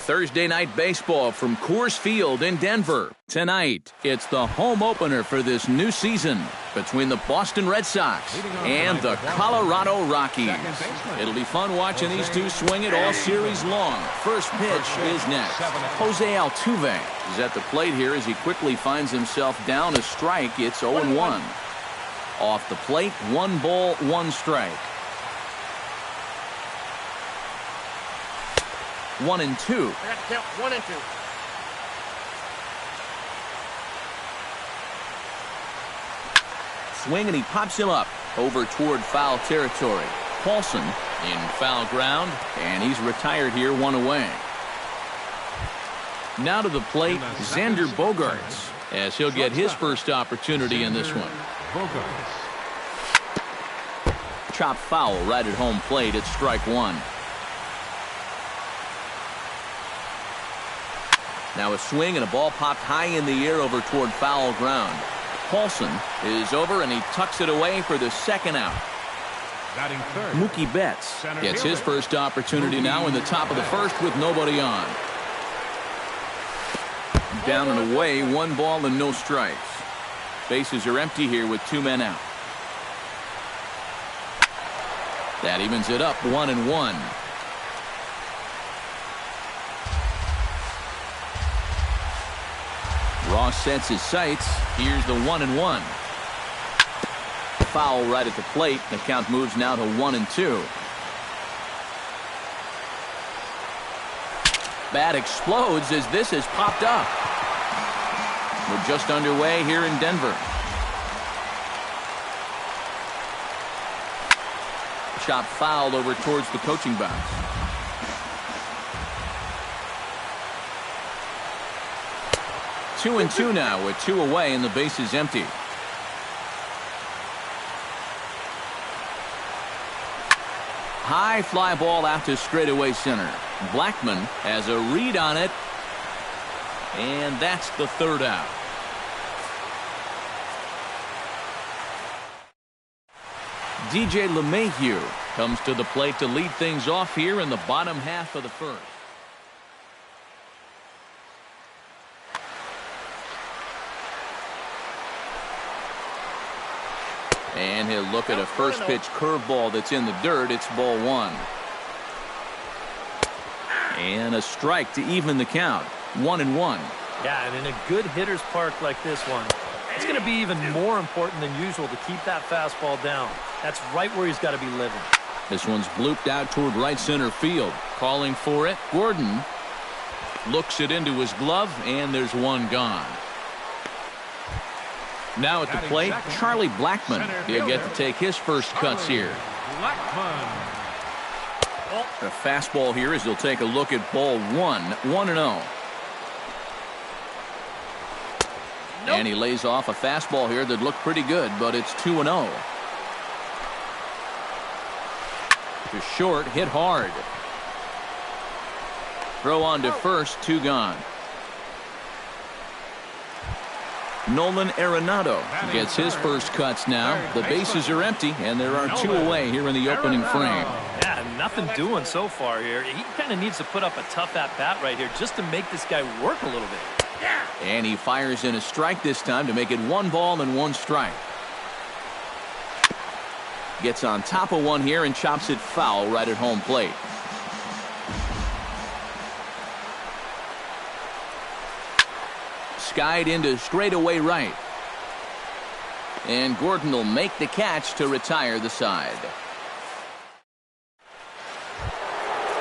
Thursday Night Baseball from Coors Field in Denver. Tonight, it's the home opener for this new season between the Boston Red Sox and the Colorado Rockies. It'll be fun watching these two swing it all series long. First pitch is next. Jose Altuve is at the plate here as he quickly finds himself down a strike. It's 0-1. Off the plate, 1 ball, 1 strike. 1-2. I got to count 1 and 2. Swing and he pops him up over toward foul territory. Paulson in foul ground, and he's retired here, 1 away. Now to the plate, Xander Bogaerts, as he'll get his first opportunity in this one. Chop foul right at home plate. It's strike 1. Now a swing and a ball popped high in the air over toward foul ground. Paulson is over and he tucks it away for the second out. Mookie Betts gets his first opportunity now in the top of the first with nobody on. Down and away, 1 ball and no strikes. Bases are empty here with 2 men out. That evens it up, 1-1. Ross sets his sights. Here's the 1-1. Foul right at the plate. The count moves now to 1-2. Bat explodes as this has popped up. We're just underway here in Denver. Shot fouled over towards the coaching box. Two and 2 now with 2 away and the base is empty. High fly ball out to straightaway center. Blackmon has a read on it, and that's the 3rd out. DJ LeMahieu comes to the plate to lead things off here in the bottom half of the first. And he'll look at a first pitch curveball that's in the dirt. It's ball 1. And a strike to even the count. 1-1. Yeah, and in a good hitter's park like this one, it's going to be even more important than usual to keep that fastball down. That's right where he's got to be living. This one's blooped out toward right center field. Calling for it. Gordon looks it into his glove, and there's 1 gone. Now at the plate, Charlie Blackmon. He'll get to take his first cuts here. A fastball here as he'll take a look at ball 1. 1-0. And he lays off a fastball here that looked pretty good, but it's 2-0. To short, hit hard. Throw on to first, 2 gone. Nolan Arenado gets his first cuts now. The bases are empty, and there are 2 away here in the opening frame. Yeah, nothing doing so far here. He kind of needs to put up a tough at-bat right here just to make this guy work a little bit. And he fires in a strike this time to make it 1 ball and 1 strike. Gets on top of one here and chops it foul right at home plate. Skied into straightaway right. And Gordon will make the catch to retire the side.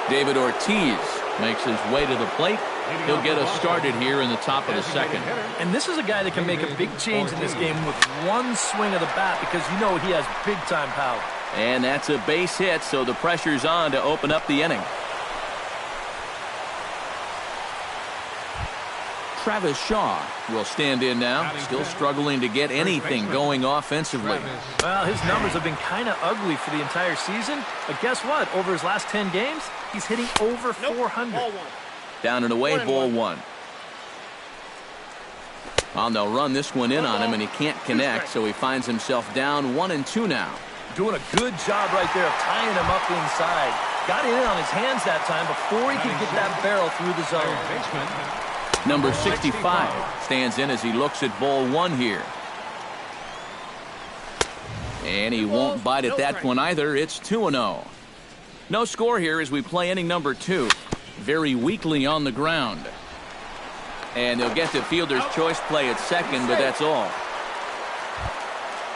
David Ortiz makes his way to the plate. He'll get us started here in the top of the second. And this is a guy that can make a big change in this game with 1 swing of the bat because you know he has big-time power. And that's a base hit, so the pressure's on to open up the inning. Travis Shaw will stand in now, still struggling to get anything going offensively. Well, his numbers have been kind of ugly for the entire season, but guess what? Over his last 10 games, he's hitting over 400. Down and away, ball 1. Well, they'll run this one in on him, and he can't connect, so he finds himself down 1-2 now. Doing a good job right there of tying him up inside. Got it in on his hands that time before he could get that barrel through the zone. Number 65 stands in as he looks at ball one here. And he won't bite at that one either. It's 2-0. No score here as we play inning number 2. Very weakly on the ground. And they'll get the fielder's choice play at second, but that's all.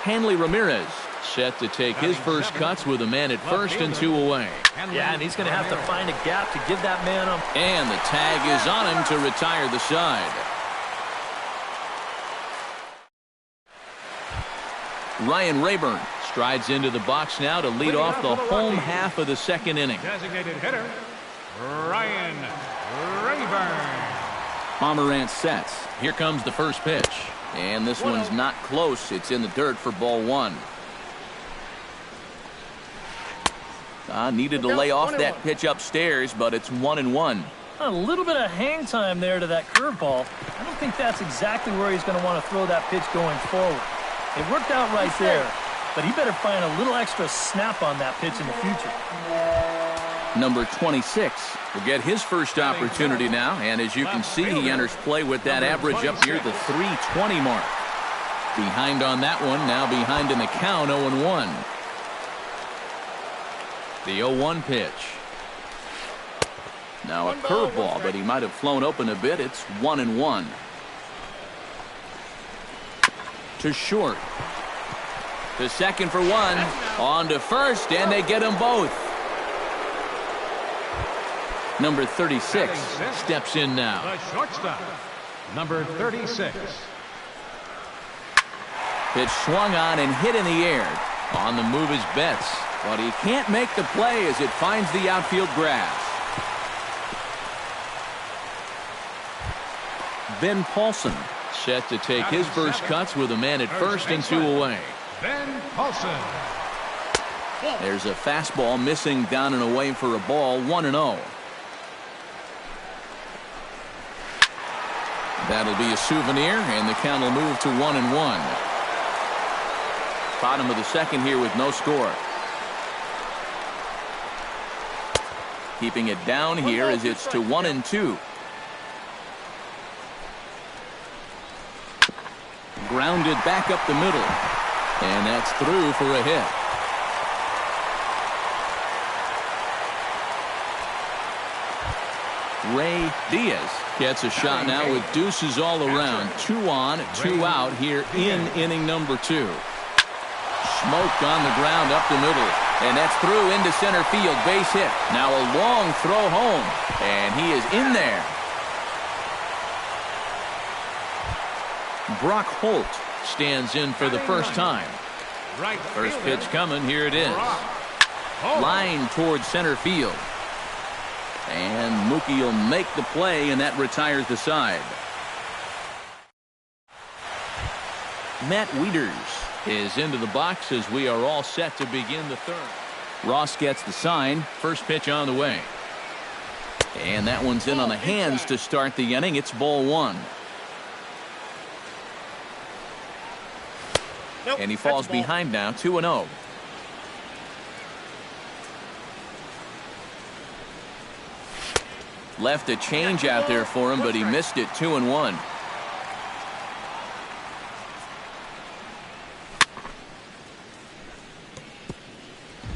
Hanley Ramirez set to take his first cuts with a man at first and 2 away. Yeah, and he's going to have to find a gap to give that man up. And the tag is on him to retire the side. Ryan Rayburn strides into the box now to lead off the home half of the second inning. Designated hitter, Ryan Rayburn. Pomerantz sets. Here comes the first pitch. And this one's not close. It's in the dirt for ball one. Needed to lay off that pitch upstairs, but it's 1-1. A little bit of hang time there to that curveball. I don't think that's exactly where he's going to want to throw that pitch going forward. It worked out right there, but he better find a little extra snap on that pitch in the future. Number 26 will get his first opportunity now, and as you can see, he enters play with that average up near the 320 mark. Behind on that one, now behind in the count, 0-1. The 0-1 pitch. Now a curveball, but he might have flown open a bit. It's 1-1. To short. To second for one. On to first, and they get them both. Number 36 steps in now. The shortstop, number 36. Pitch swung on and hit in the air. On the move is Betts, but he can't make the play as it finds the outfield grass. Ben Paulson set to take his first cuts with a man at first and 2 away. Ben Paulson. There's a fastball missing down and away for a ball, 1-0. That'll be a souvenir, and the count will move to 1-1. Bottom of the second here with no score. Keeping it down here as it's to 1-2. Grounded back up the middle. And that's through for a hit. Ray Diaz gets a shot now with deuces all around. 2 on, 2 out here in inning number 2. Smoked on the ground up the middle. And that's through into center field. Base hit. Now a long throw home. And he is in there. Brock Holt stands in for the first time. First pitch coming. Here it is. Line towards center field. And Mookie will make the play, and that retires the side. Matt Wieters is into the box as we are all set to begin the third. Ross gets the sign. First pitch on the way. And that one's in on the hands to start the inning. It's ball one. And he falls behind now, 2-0. Left a change out there for him, but he missed it. 2-1.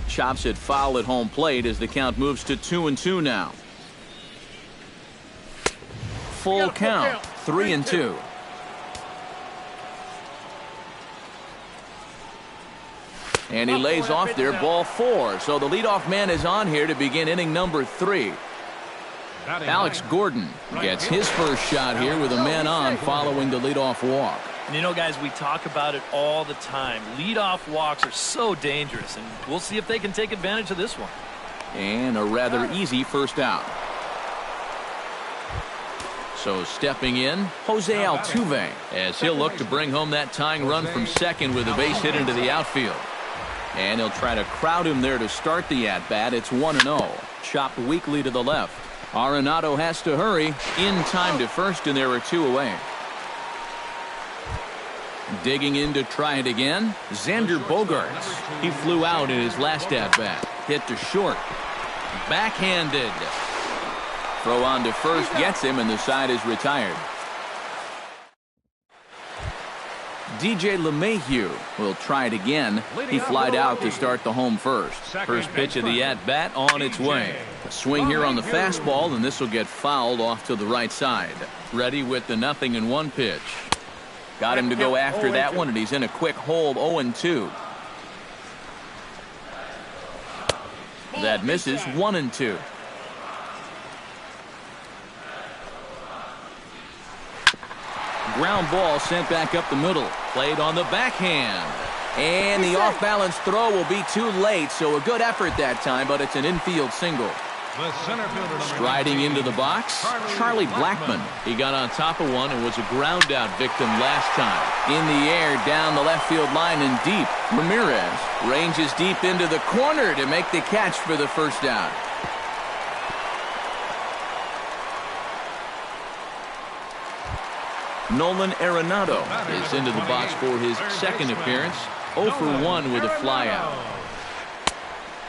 Chops it foul at home plate as the count moves to 2-2 now. Full count, 3-2. And he lays off there, ball 4. So the leadoff man is on here to begin inning number 3. Alex Gordon gets his first shot here with a man on following the leadoff walk. And you know, guys, we talk about it all the time. Leadoff walks are so dangerous, and we'll see if they can take advantage of this one. And a rather easy first out. So stepping in, Jose Altuve, as he'll look to bring home that tying run from second with a base hit into the outfield. And he'll try to crowd him there to start the at-bat. It's 1-0. Chopped weakly to the left. Arenado has to hurry. In time to first, and there are 2 away. Digging in to try it again, Xander Bogaerts. He flew out in his last at-bat. Hit to short. Backhanded. Throw on to first gets him, and the side is retired. DJ LeMahieu will try it again. He flied out to start the home first. First pitch of the at-bat on its way. A swing here on the fastball, and this will get fouled off to the right side. Ready with the 0-1 pitch. Got him to go after that one, and he's in a quick hold, 0-2. That misses, 1-2. Ground ball sent back up the middle. Played on the backhand. And the off-balance throw will be too late, so a good effort that time, but it's an infield single. The center fielder, Striding into the box, Charlie Blackmon. He got on top of one and was a ground-out victim last time. In the air, down the left field line and deep. Ramirez ranges deep into the corner to make the catch for the first out. Nolan Arenado is into the box for his second appearance. 0 for 1 with a flyout.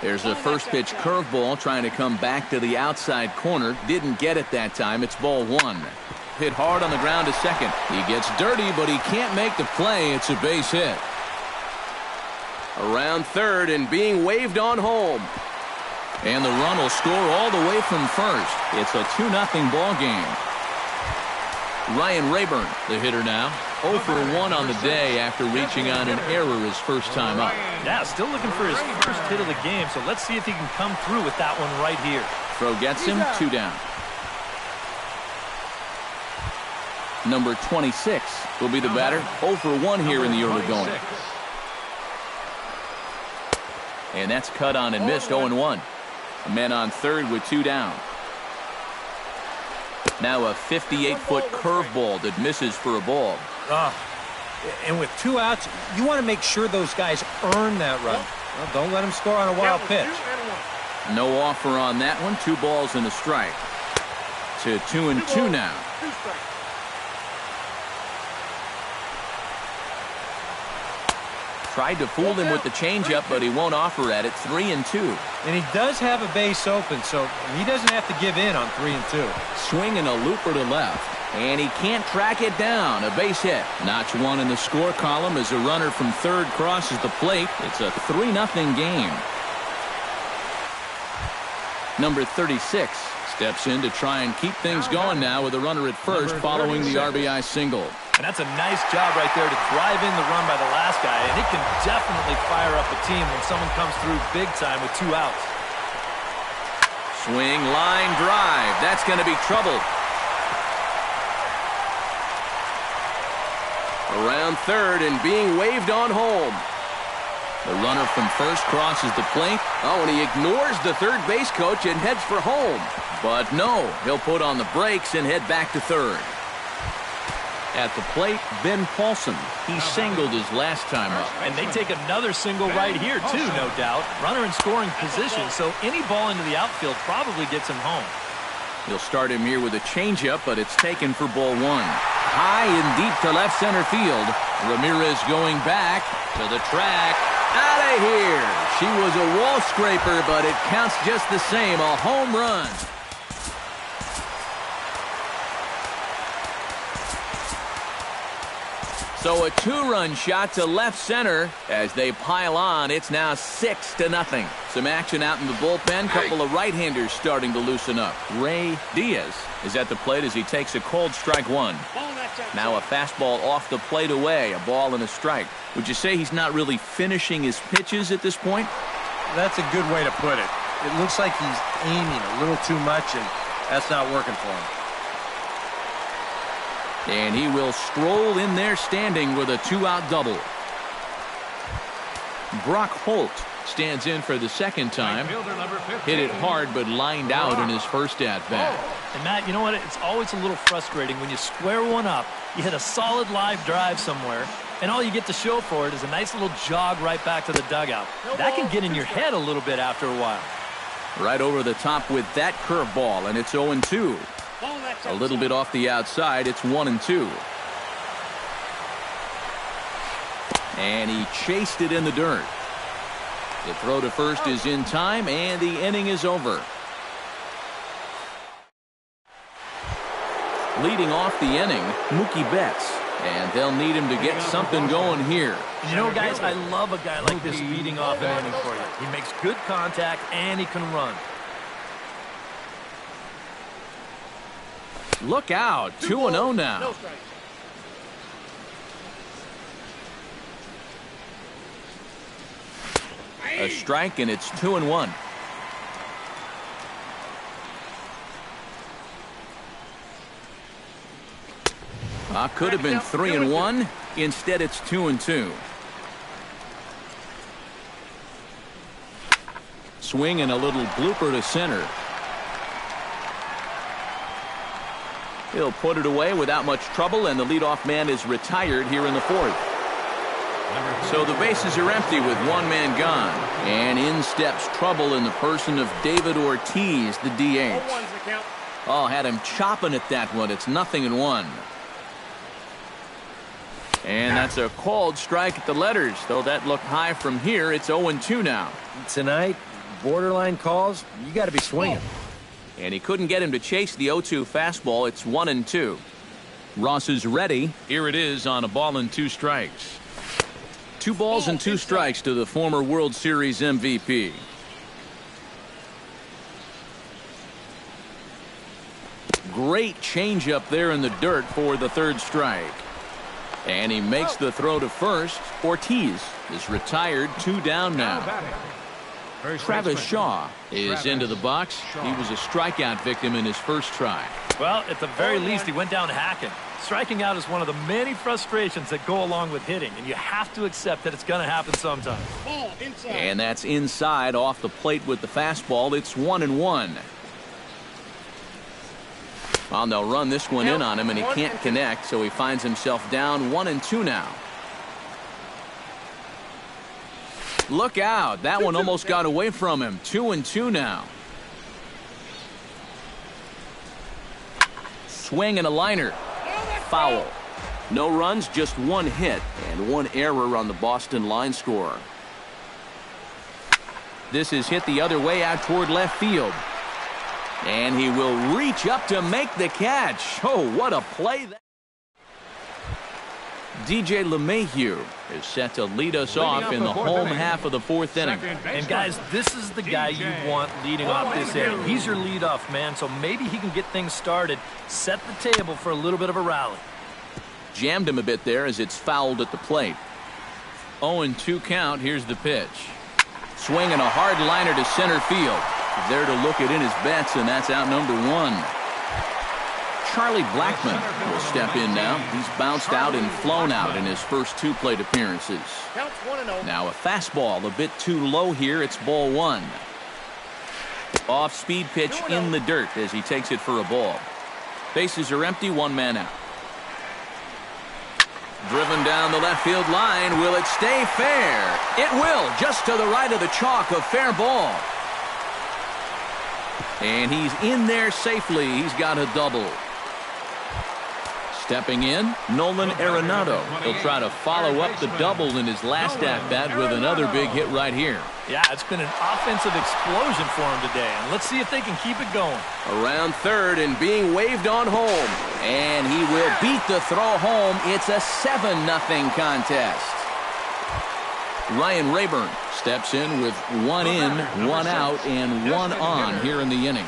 There's a first pitch curveball trying to come back to the outside corner. Didn't get it that time. It's ball 1. Hit hard on the ground to second. He gets dirty, but he can't make the play. It's a base hit. Around third and being waved on home. And the run will score all the way from first. It's a 2-0 ball game. Ryan Rayburn, the hitter now. 0 for 1 on the day after reaching on an error his first time up. Yeah, still looking for his first hit of the game, so let's see if he can come through with that one right here. Throw gets him, 2 down. Number 26 will be the batter. 0 for 1 here in the early going. And that's cut on and missed, 0-1. A man on third with 2 down. Now a 58-foot curveball that misses for a ball. And with 2 outs, you want to make sure those guys earn that run. Well, don't let them score on a wild pitch. No offer on that one. 2 balls and a strike. To 2-2 now. Tried to fool him with the changeup, but he won't offer at it. 3-2. And he does have a base open, so he doesn't have to give in on 3-2. Swinging a looper to left. And he can't track it down. A base hit. Notch 1 in the score column as a runner from third crosses the plate. It's a 3-0 game. Number 36 steps in to try and keep things going now with a runner at first following the RBI single. And that's a nice job right there to drive in the run by the last guy, and it can definitely fire up a team when someone comes through big time with 2 outs. Swing, line, drive. That's going to be trouble. Around third and being waved on home. The runner from first crosses the plate. Oh, and he ignores the third base coach and heads for home. But no, he'll put on the brakes and head back to third. At the plate, Ben Paulson. He singled his last time up. And they take another single right here, too, no doubt. Runner in scoring position, so any ball into the outfield probably gets him home. He'll start him here with a changeup, but it's taken for ball 1. High and deep to left center field. Ramirez going back to the track. Out of here. She was a wall scraper, but it counts just the same. A home run. So a 2-run shot to left center as they pile on. It's now 6-0. Some action out in the bullpen. Couple of right-handers starting to loosen up. Ray Diaz is at the plate as he takes a cold strike 1. Now a fastball off the plate away. A ball and a strike. Would you say he's not really finishing his pitches at this point? That's a good way to put it. It looks like he's aiming a little too much, and that's not working for him. And he will stroll in there standing with a 2-out double. Brock Holt stands in for the second time. Hit it hard, but lined out in his first at-bat. And Matt, you know what? It's always a little frustrating when you square one up, you hit a solid live drive somewhere, and all you get to show for it is a nice little jog right back to the dugout. That can get in your head a little bit after a while. Right over the top with that curveball, and it's 0-2. A little bit off the outside. It's 1-2. And he chased it in the dirt. The throw to first is in time, and the inning is over. Leading off the inning, Mookie Betts. And they'll need him to get something going here. And you know, guys, I love a guy like this leading off an inning for you. He makes good contact, and he can run. Look out, 2-0 now. No strike. A strike, and it's 2-1. Could have been 3-1. Instead, it's 2-2. Swing and a little blooper to center. He'll put it away without much trouble, and the leadoff man is retired here in the fourth. So the bases are empty with one man gone. And in steps trouble in the person of David Ortiz, the DH. Oh, had him chopping at that one. It's 0-1. And that's a called strike at the letters, though that looked high from here. It's 0-2 now. Tonight, borderline calls, you got to be swinging. And he couldn't get him to chase the 0-2 fastball. It's 1-2. Ross is ready. Here it is on a ball and 2 strikes. 2 balls and 2 strikes to the former World Series MVP. Great changeup there in the dirt for the 3rd strike. And he makes the throw to first. Ortiz is retired, 2 down now. Travis Shaw is into the box. He was a strikeout victim in his first try. Well, at the very least, he went down hacking. Striking out is one of the many frustrations that go along with hitting, and you have to accept that it's going to happen sometime. And that's inside off the plate with the fastball. It's 1-1. Well, they'll run this one in on him, and he can't connect, so he finds himself down 1-2 now. Look out. That one almost got away from him. 2-2 now. Swing and a liner. Foul. No runs, just 1 hit, and 1 error on the Boston line score. This is hit the other way out toward left field. And he will reach up to make the catch. Oh, what a play. DJ LeMahieu is set to lead us off in the home half of the 4th inning. And, guys, this is the guy you want leading off this inning. He's your leadoff man, so maybe he can get things started, set the table for a little bit of a rally. Jammed him a bit there as it's fouled at the plate. 0-2 count. Here's the pitch. Swing and a hard liner to center field. There to look it in his bets, and that's out number 1. Charlie Blackmon will step in now. He's bounced out and flown out in his first 2 plate appearances. Now a fastball a bit too low here. It's ball 1. Off-speed pitch in the dirt as he takes it for a ball. Bases are empty, 1 man out. Driven down the left field line. Will it stay fair? It will, just to the right of the chalk, a fair ball. And he's in there safely. He's got a double. Stepping in, Nolan Arenado. He'll try to follow up the double in his last at-bat with another big hit right here. Yeah, it's been an offensive explosion for him today, and let's see if they can keep it going. Around third and being waved on home. And he will beat the throw home. It's a 7-0 contest. Ryan Rayburn steps in with 1 in, 1 out, and 1 on here in the inning.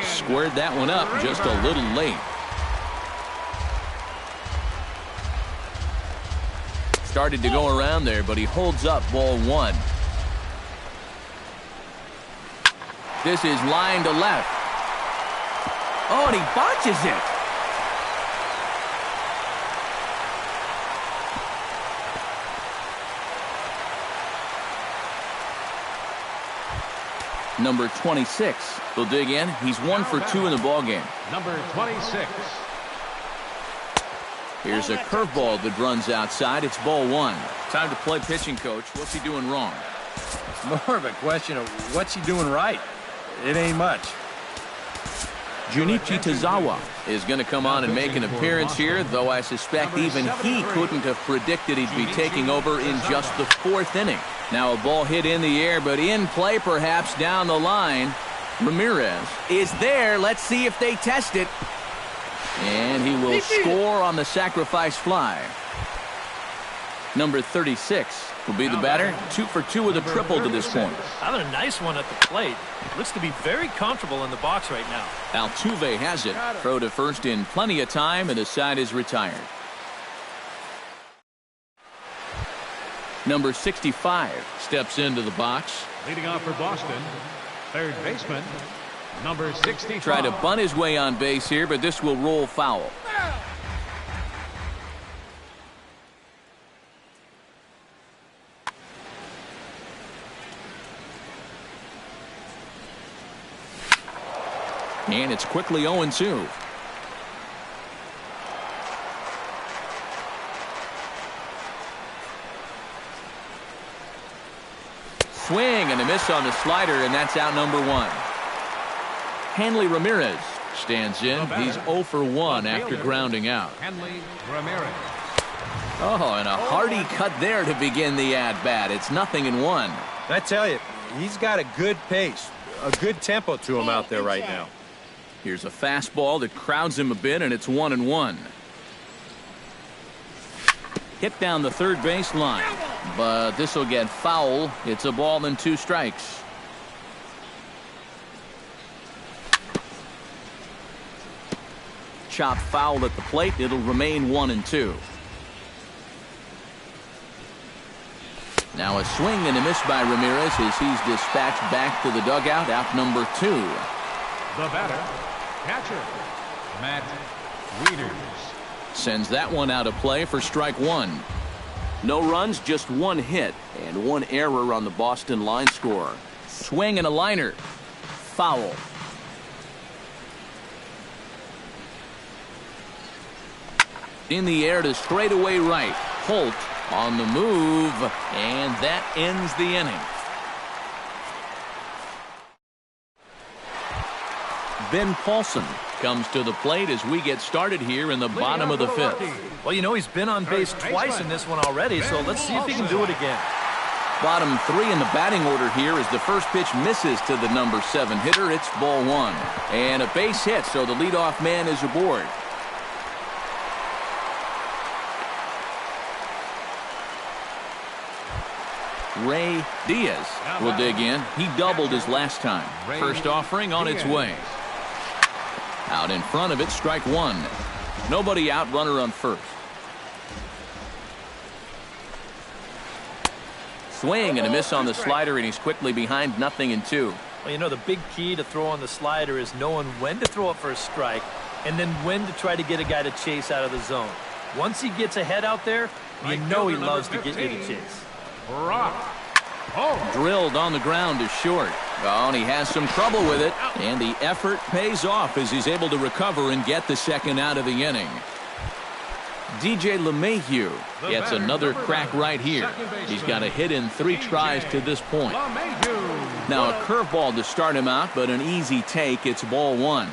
Squared that one up just a little late. Started to go around there, but he holds up ball 1. This is line to left. Oh, and he botches it. Number 26 will dig in. He's 1 for 2 in the ballgame. Number 26. Here's a curveball that runs outside. It's ball 1. Time to play pitching, coach. What's he doing wrong? It's more of a question of what's he doing right. It ain't much. Junichi Tazawa is going to come on and make an appearance here, though I suspect even he couldn't have predicted he'd be taking over in just the 4th inning. Now a ball hit in the air, but in play perhaps down the line. Ramirez is there. Let's see if they test it. And he will score on the sacrifice fly. Number 36 will be the batter. 2 for 2 with a triple to this point. Having a nice one at the plate. Looks to be very comfortable in the box right now. Altuve has it. Throw to first in plenty of time, and the side is retired. Number 65 steps into the box. Leading off for Boston, third baseman, number 65. Try to bunt his way on base here, but this will roll foul. And it's quickly 0-2. Swing and a miss on the slider, and that's out number 1. Hanley Ramirez stands in. He's 0 for 1 after grounding out. Hanley Ramirez. Oh, and a hearty cut there to begin the at-bat. It's 0-1. I tell you, he's got a good pace, a good tempo to him out there right now. Here's a fastball that crowds him a bit, and it's 1-1. Hit down the third base line, but this will get foul. It's a ball and 2 strikes. Chop foul at the plate. It'll remain 1-2. Now a swing and a miss by Ramirez as he's dispatched back to the dugout. Out number 2. The batter, catcher, Matt Wieters. Sends that one out of play for strike 1. No runs, just 1 hit, and 1 error on the Boston line score. Swing and a liner. Foul. In the air to straightaway right. Holt on the move, and that ends the inning. Ben Paulson comes to the plate as we get started here in the bottom of the 5th. Well, you know, he's been on base twice in this one already, so let's see if he can do it again. Bottom 3 in the batting order here as the first pitch misses to the number 7 hitter. It's ball 1. And a base hit, so the leadoff man is aboard. Ray Diaz will dig in. He doubled his last time. First offering on its way. Out in front of it, strike 1. Nobody out, runner on first. Swing and a miss on the slider, and he's quickly behind 0-2. Well, you know, the big key to throw on the slider is knowing when to throw it for a strike and then when to try to get a guy to chase out of the zone. Once he gets ahead out there, you know he loves to get you to chase. Drilled on the ground is short. Oh, and he has some trouble with it. And the effort pays off as he's able to recover and get the second out of the inning. DJ LeMahieu gets another crack right here. He's got a hit in 3 tries to this point. Now a curveball to start him out, but an easy take. It's ball 1.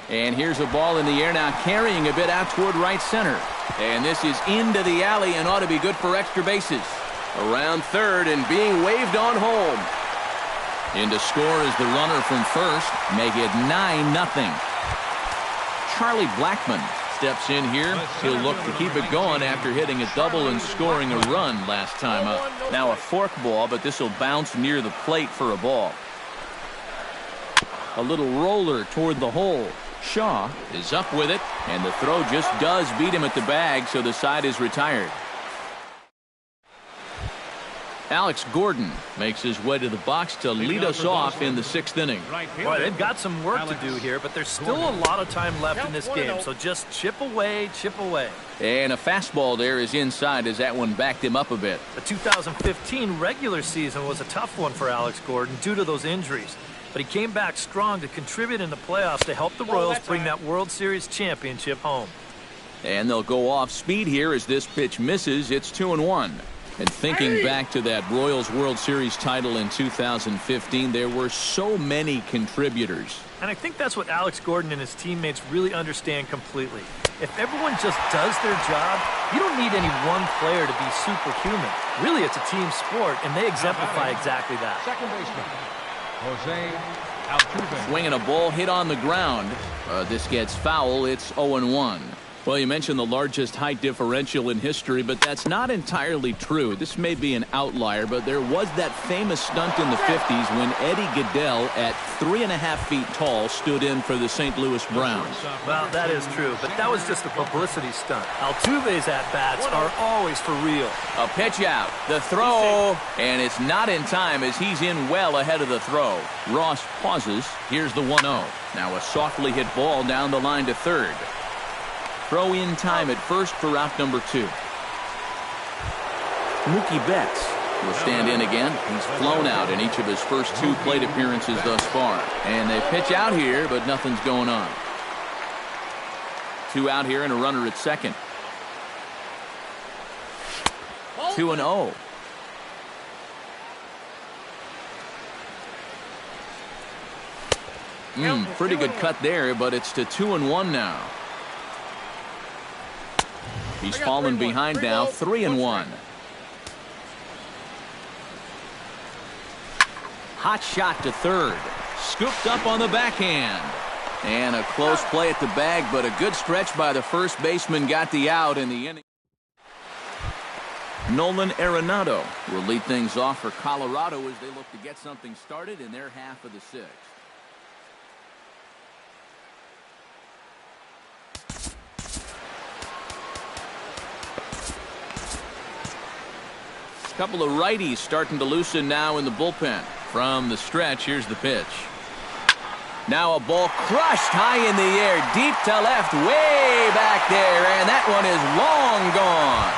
And here's a ball in the air now, carrying a bit out toward right center. And this is into the alley and ought to be good for extra bases. Around third and being waved on home. In to score is the runner from first. Make it 9-0. Charlie Blackmon steps in here. He'll look to keep it going after hitting a double and scoring a run last time up. Now a fork ball, but this will bounce near the plate for a ball. A little roller toward the hole. Shaw is up with it, and the throw just does beat him at the bag, so the side is retired. Alex Gordon makes his way to the box to lead us off in the 6th inning. Boy, they've got some work to do here, but there's still a lot of time left in this game, so just chip away, chip away. And a fastball there is inside as that one backed him up a bit. The 2015 regular season was a tough one for Alex Gordon due to those injuries, but he came back strong to contribute in the playoffs to help the Royals bring that World Series championship home. And they'll go off speed here as this pitch misses. It's 2-1. And thinking back to that Royals World Series title in 2015, there were so many contributors. And I think that's what Alex Gordon and his teammates really understand completely. If everyone just does their job, you don't need any one player to be superhuman. Really, it's a team sport, and they exemplify exactly that. Second baseman, Jose Altuve. Swinging a ball hit on the ground. This gets foul. It's 0-1. Well, you mentioned the largest height differential in history, but that's not entirely true. This may be an outlier, but there was that famous stunt in the 50s when Eddie Goodell, at 3.5 feet tall, stood in for the St. Louis Browns. Well, that is true, but that was just a publicity stunt. Altuve's at-bats are always for real. A pitch out, the throw, and it's not in time as he's in well ahead of the throw. Ross pauses. Here's the 1-0. Now a softly hit ball down the line to third. Throw in time at first for out number 2. Mookie Betts will stand in again. He's flown out in each of his first 2 plate appearances thus far. And they pitch out here, but nothing's going on. 2 out here and a runner at second. 2-0. Pretty good cut there, but it's to 2-1 now. He's fallen behind now, 3-1. Hot shot to third. Scooped up on the backhand. And a close play at the bag, but a good stretch by the first baseman got the out in the inning. Nolan Arenado will lead things off for Colorado as they look to get something started in their half of the 6th. Couple of righties starting to loosen now in the bullpen. From the stretch, here's the pitch. Now a ball crushed high in the air, deep to left, way back there, and that one is long gone.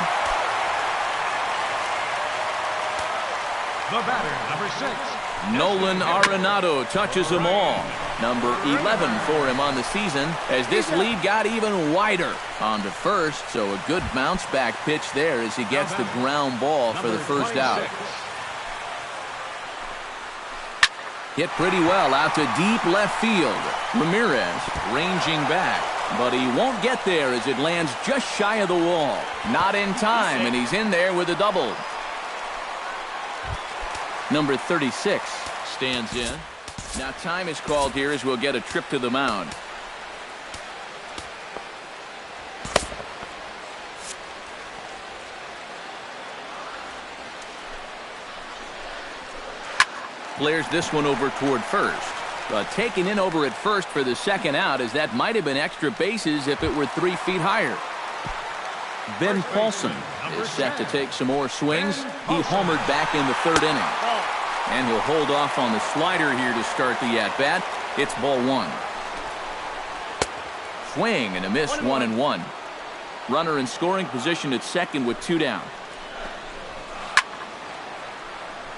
The batter, number 6. Nolan Arenado touches them all. Number 11 for him on the season as this lead got even wider. On to first, so a good bounce back pitch there as he gets the ground ball for the first out. Hit pretty well out to deep left field. Ramirez ranging back, but he won't get there as it lands just shy of the wall. Not in time, and he's in there with a double. Number 36 stands in. Now time is called here as we'll get a trip to the mound. Flares this one over toward first. But taken in over at first for the second out, as that might have been extra bases if it were 3 feet higher. Ben Paulson is set to take some more swings. He homered back in the 3rd inning. And he'll hold off on the slider here to start the at-bat. It's ball 1. Swing and a miss, 1-1. Runner in scoring position at second with 2 down.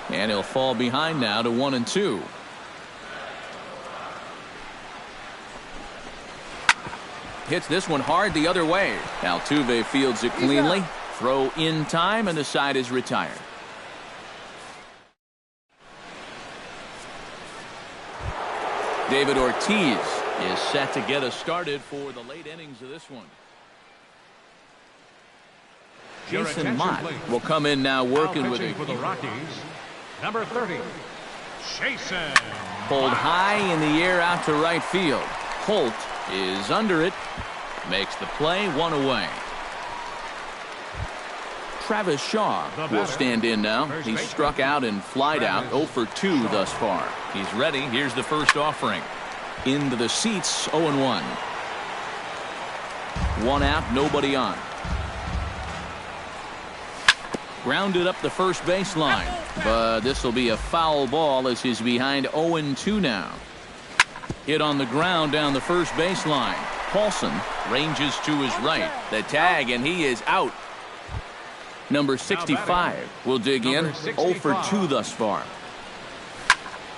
And he'll fall behind now to 1-2. Hits this one hard the other way. Altuve fields it cleanly. Throw in time, and the side is retired. David Ortiz is set to get us started for the late innings of this one. Jason Mott will come in now working with for the Rockies. Number 30, Jason. Pulled high in the air out to right field. Holt is under it. Makes the play, 1 away. Travis Shaw will stand in now. He's struck out and flied out, 0 for 2 thus far. He's ready. Here's the first offering. Into the seats, 0-1. 1 out, nobody on. Grounded up the first baseline, but this will be a foul ball as he's behind 0-2 now. Hit on the ground down the first baseline. Paulson ranges to his right. The tag, and he is out. Number 65 will dig in. 0 for 2 thus far.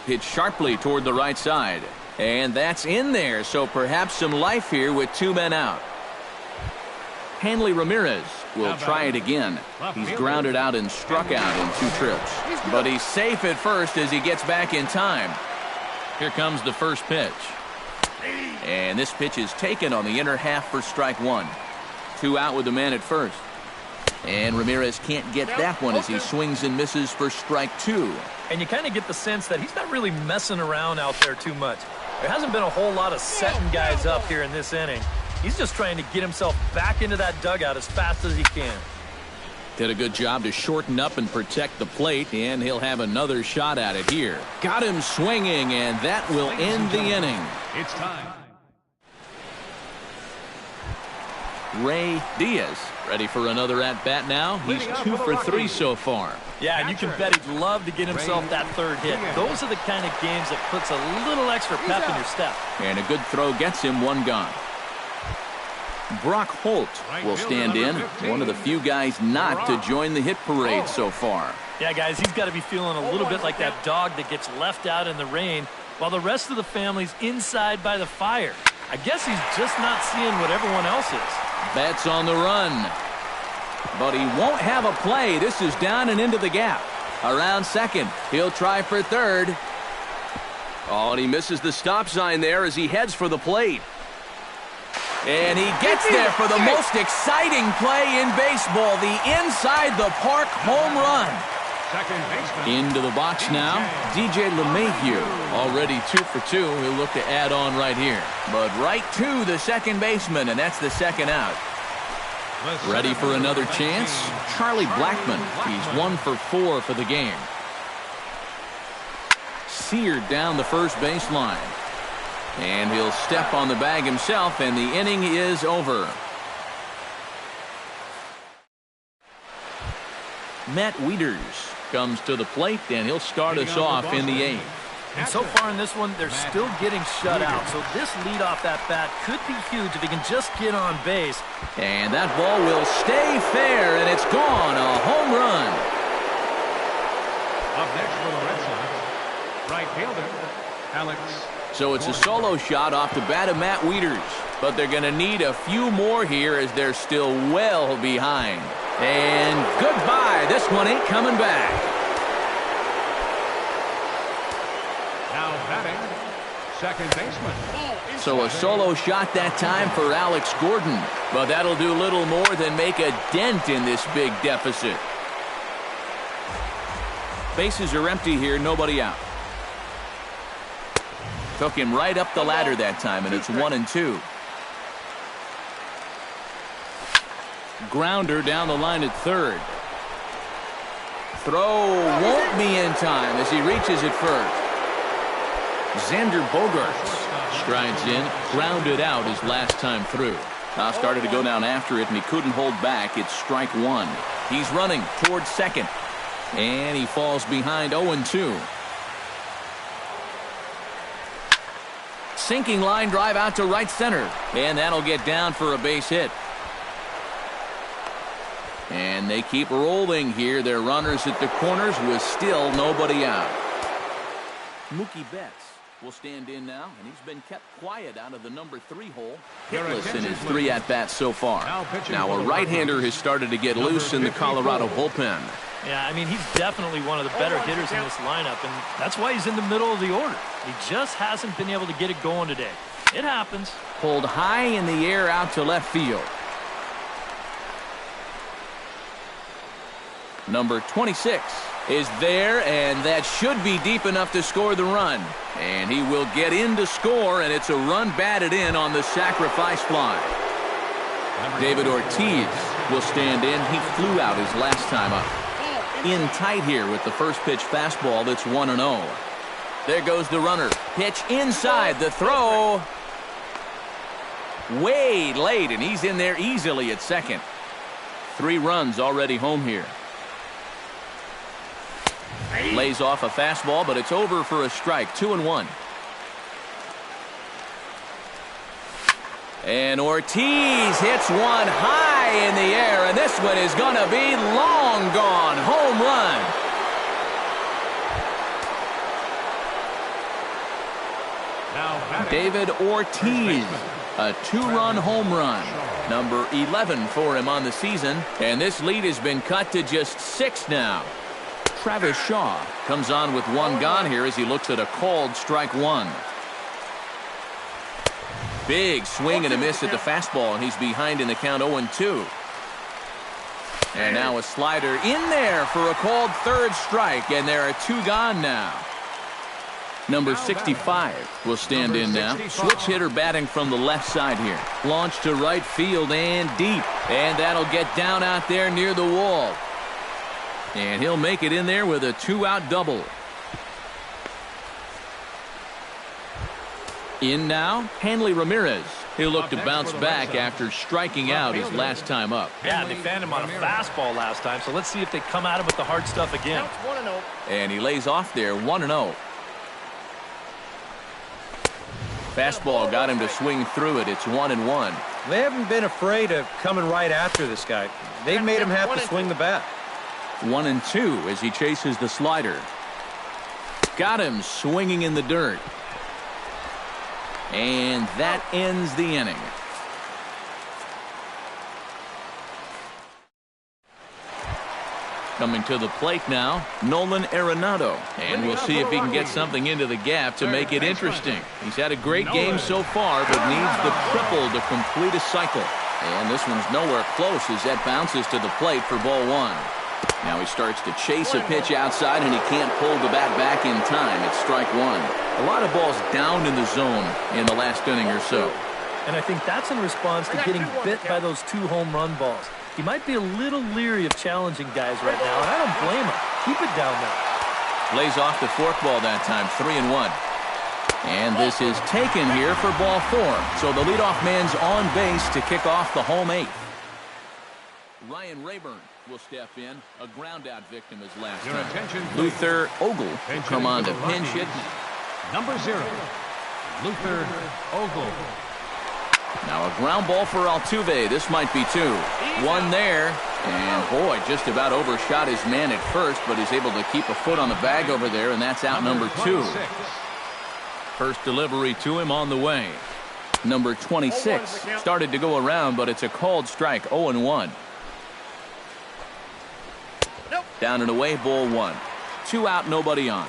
Hit sharply toward the right side. And that's in there, so perhaps some life here with 2 men out. Hanley Ramirez will try it again. He's grounded out and struck out in 2 trips. But he's safe at first as he gets back in time. Here comes the first pitch. And this pitch is taken on the inner half for strike 1. 2 out with the man at first. And Ramirez can't get that one as he swings and misses for strike 2. And you kind of get the sense that he's not really messing around out there too much. There hasn't been a whole lot of setting guys up here in this inning. He's just trying to get himself back into that dugout as fast as he can. Did a good job to shorten up and protect the plate, and he'll have another shot at it here. Got him swinging, and that will end the inning. It's time. Ray Diaz ready for another at-bat now. He's 2 for 3 so far. Yeah, and you can bet he'd love to get himself that third hit. Those are the kind of games that puts a little extra pep in your step. And a good throw gets him one gone. Brock Holt will stand in, one of the few guys not to join the hit parade so far. Yeah, guys, he's got to be feeling a little bit like that dog that gets left out in the rain while the rest of the family's inside by the fire. I guess he's just not seeing what everyone else is. Betts on the run. But he won't have a play. This is down and into the gap. Around second. He'll try for third. Oh, and he misses the stop sign there as he heads for the plate. And he gets there for the most exciting play in baseball, the inside the park home run. Second baseman. Into the box now, DJ LeMahieu, already 2 for 2. He'll look to add on right here. But right to the second baseman, and that's the second out. Ready for another chance? Charlie Blackmon. He's 1 for 4 for the game. Seared down the first baseline. And he'll step on the bag himself, and the inning is over. Matt Wieters comes to the plate, and he'll start us off in the 8th. And so far in this one, they're still getting shut out. So this leadoff at-bat could be huge if he can just get on base. And that ball will stay fair, and it's gone. A home run. Up next for the Red Sox, right fielder, Alex. So it's a solo shot off the bat of Matt Wieters. But they're going to need a few more here as they're still well behind. And goodbye. This one ain't coming back. Now batting, second baseman. So a solo shot that time for Alex Gordon. But that'll do little more than make a dent in this big deficit. Bases are empty here, nobody out. Took him right up the ladder that time, and it's 1-2. Grounder down the line at third. Throw won't be in time as he reaches it first. Xander Bogaerts strides in, grounded out his last time through. Now started to go down after it, and he couldn't hold back. It's strike 1. He's running towards second, and he falls behind 0-2. Sinking line drive out to right center, and that'll get down for a base hit. And they keep rolling here. Their runners at the corners with still nobody out. Mookie Betts will stand in now, and he's been kept quiet out of the number 3 hole. Hitless in his 3 at-bats so far. Now a right-hander has started to get loose in the Colorado bullpen. Yeah, I mean, he's definitely one of the better hitters in this lineup, and that's why he's in the middle of the order. He just hasn't been able to get it going today. It happens. Pulled high in the air out to left field. Number 26 is there, and that should be deep enough to score the run. And he will get in to score, and it's a run batted in on the sacrifice fly. David Ortiz will stand in. He flew out his last time up. In tight here with the first pitch fastball that's 1-0. There goes the runner. Pitch inside. The throw way late, and he's in there easily at second. 3 runs already home here. Lays off a fastball, but it's over for a strike. 2-1. And Ortiz hits one high in the air, and this one is going to be long gone. Home run. Now David Ortiz, a 2-run home run. Number 11 for him on the season, and this lead has been cut to just 6 now. Travis Shaw comes on with 1 gone here as he looks at a called strike 1. Big swing and a miss at the fastball, and he's behind in the count 0-2. And now a slider in there for a called third strike, and there are 2 gone now. Number 65 will stand in now. Switch hitter batting from the left side here. Launch to right field and deep. And that'll get down out there near the wall. And he'll make it in there with a 2-out double. In now, Hanley Ramirez. He'll look to bounce back after striking out his last time up. Yeah, they fanned him on a fastball last time, so let's see if they come at him with the hard stuff again. And he lays off there 1-0. Fastball got him to swing through it. It's 1-1. They haven't been afraid of coming right after this guy. They've made him have to swing the bat. 1-2 as he chases the slider. Got him swinging in the dirt. And that ends the inning. Coming to the plate now, Nolan Arenado. And we'll see if he can get something into the gap to make it interesting. He's had a great game so far, but needs the triple to complete a cycle. And this one's nowhere close as that bounces to the plate for ball 1. Now he starts to chase a pitch outside, and he can't pull the bat back in time. It's strike 1. A lot of balls down in the zone in the last inning or so. And I think that's in response to getting bit by those 2 home run balls. He might be a little leery of challenging guys right now, and I don't blame him. Keep it down there. Lays off the forkball that time, 3-1. And this is taken here for ball 4. So the leadoff man's on base to kick off the home 8th. Ryan Rayburn will step in. A ground-out victim his last time. Luther Ogle will come on to pinch hit. Number 0, Luther Ogle. Now a ground ball for Altuve. This might be 2. 1 there. And boy, just about overshot his man at first, but he's able to keep a foot on the bag over there, and that's out number 2. First delivery to him on the way. Number 26 started to go around, but it's a called strike, 0-1. Down and away, ball 1. 2 out, nobody on.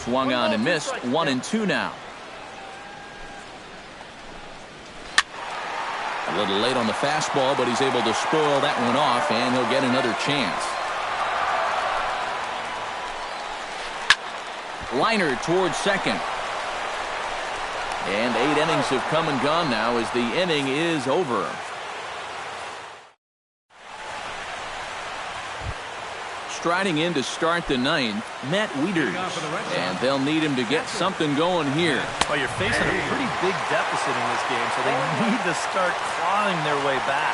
Swung on and missed. 1-2 now. A little late on the fastball, but he's able to spoil that one off, and he'll get another chance. Liner towards second. And 8 innings have come and gone now as the inning is over. Striding in to start the 9th, Matt Wieters. And they'll need him to get something going here. Well, you're facing a pretty big deficit in this game, so they need to start clawing their way back.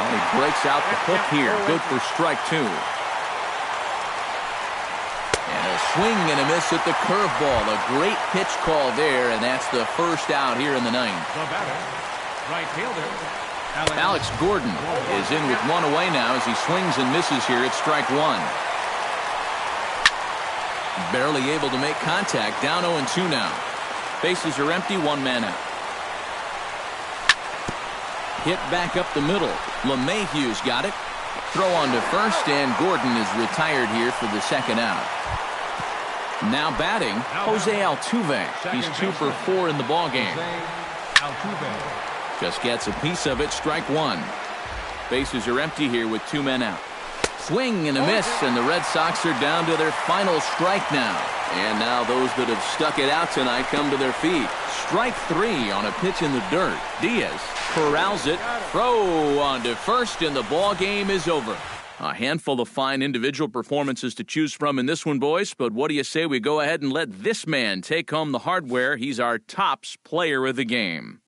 Well, he breaks out the hook here. Good for strike 2. And a swing and a miss at the curveball. A great pitch call there, and that's the first out here in the 9th. The batter, right fielder, Alex Gordon is in with 1 away now as he swings and misses here at strike 1. Barely able to make contact. Down 0-2 now. Bases are empty. 1 man out. Hit back up the middle. LeMahieu's got it. Throw on to first, and Gordon is retired here for the 2nd out. Now batting, Jose Altuve. He's 2 for 4 in the ballgame. Just gets a piece of it, strike 1. Bases are empty here with 2 men out. Swing and a miss, and the Red Sox are down to their final strike now. And now those that have stuck it out tonight come to their feet. Strike 3 on a pitch in the dirt. Diaz corrals it, throw on to first, and the ball game is over. A handful of fine individual performances to choose from in this one, boys, but what do you say we go ahead and let this man take home the hardware? He's our tops player of the game.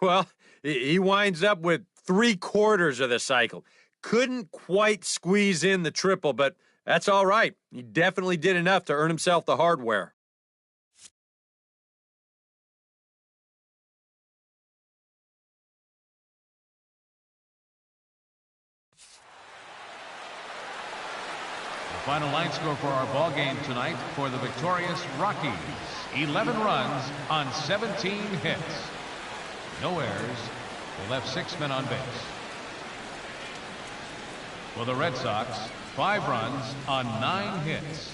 Well, he winds up with 3/4 of the cycle. Couldn't quite squeeze in the triple, but that's all right. He definitely did enough to earn himself the hardware. The final line score for our ball game tonight for the victorious Rockies. 11 runs on 17 hits. No errors. They left 6 men on base. For the Red Sox, 5 runs on 9 hits.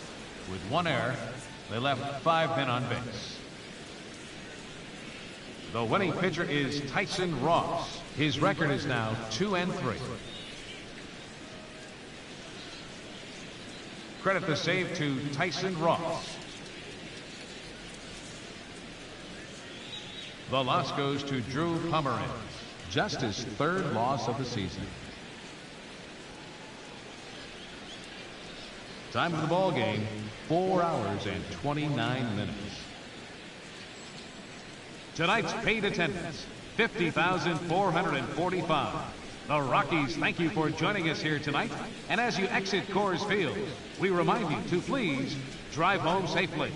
With 1 error, they left 5 men on base. The winning pitcher is Tyson Ross. His record is now 2-3. Credit the save to Tyson Ross. The loss goes to Drew Pomeranz. Just his third loss of the season. Time of the ball game, 4 hours and 29 minutes. Tonight's paid attendance, 50,445. The Rockies thank you for joining us here tonight. And as you exit Coors Field, we remind you to please drive home safely.